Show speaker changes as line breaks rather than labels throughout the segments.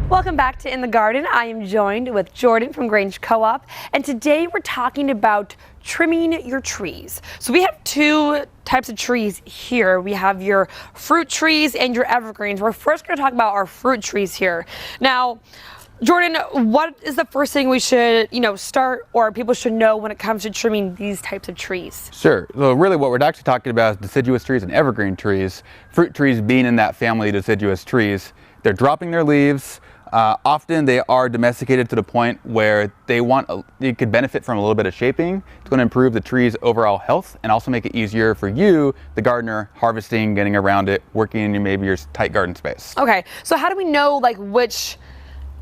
Welcome back to In the Garden. I am joined with Jordan from Grange Co-op, and today we're talking about trimming your trees. So we have two types of trees here. We have your fruit trees and your evergreens. We're first going to talk about our fruit trees here. Now, Jordan, what is the first thing we should, start or people should know when it comes to trimming these types of trees?
Sure. So really what we're actually talking about is deciduous trees and evergreen trees. Fruit trees being in that family of deciduous trees. They're dropping their leaves. Often they are domesticated to the point where they could benefit from a little bit of shaping. It's going to improve the tree's overall health and also make it easier for you, the gardener, harvesting, getting around it, working in maybe your tight garden space.
Okay, so how do we know which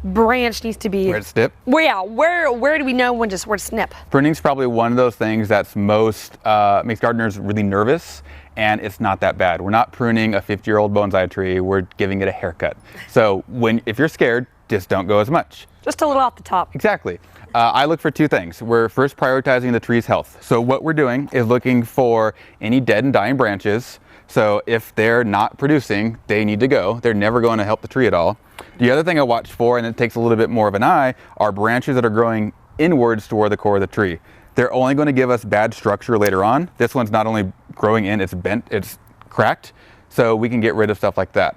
branch needs to be?
Where to snip?
Where do we know where to snip?
Pruning is probably one of those things that's makes gardeners really nervous. And it's not that bad. We're not pruning a 50-year-old bonsai tree. We're giving it a haircut. So if you're scared, just don't go as much.
Just a little off the top.
Exactly. I look for two things. We're first prioritizing the tree's health. So what we're doing is looking for any dead and dying branches. So if they're not producing, they need to go. They're never going to help the tree at all. The other thing I watch for, and it takes a little bit more of an eye, are branches that are growing inwards toward the core of the tree. They're only going to give us bad structure later on. This one's not only growing in, it's bent, it's cracked, so we can get rid of stuff like that.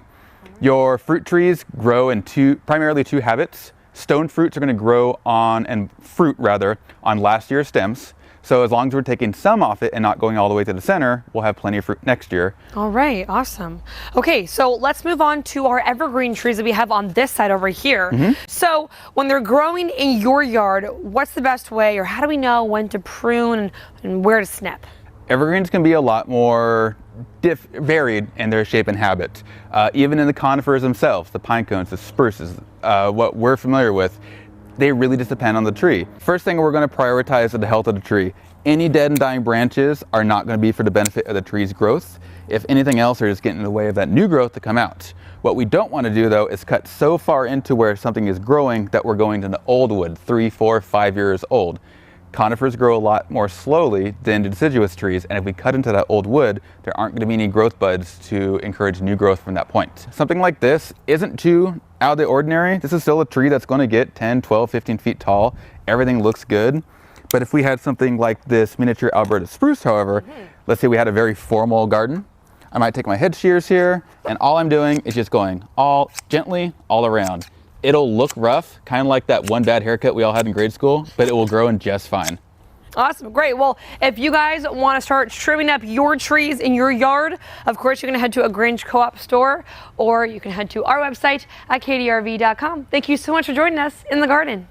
Your fruit trees grow in primarily two habits. Stone fruits are going to grow on last year's stems. So as long as we're taking some off it and not going all the way to the center, we'll have plenty of fruit next year.
All right, awesome. Okay, so let's move on to our evergreen trees that we have on this side over here. So when they're growing in your yard, what's the best way, or how do we know when to prune and where to snip?
Evergreens can be a lot more varied in their shape and habit. Even in the conifers themselves, the pine cones, the spruces, what we're familiar with, they really just depend on the tree. First thing we're going to prioritize is the health of the tree. Any dead and dying branches are not going to be for the benefit of the tree's growth. If anything else, they're just getting in the way of that new growth to come out. What we don't want to do though is cut so far into where something is growing that we're going to the old wood, 3, 4, 5 years old. Conifers grow a lot more slowly than deciduous trees, and if we cut into that old wood, there aren't going to be any growth buds to encourage new growth from that point. Something like this isn't too out of the ordinary. This is still a tree that's going to get 10, 12, 15 feet tall. Everything looks good. But if we had something like this miniature Alberta spruce, however, let's say we had a very formal garden, I might take my head shears here, and all I'm doing is just going gently all around. It'll look rough, kind of like that one bad haircut we all had in grade school, but it will grow in just fine.
Awesome, great. Well, if you guys want to start trimming up your trees in your yard, of course, you're going to head to a Grange Co-op store, or you can head to our website at kdrv.com. Thank you so much for joining us in the garden.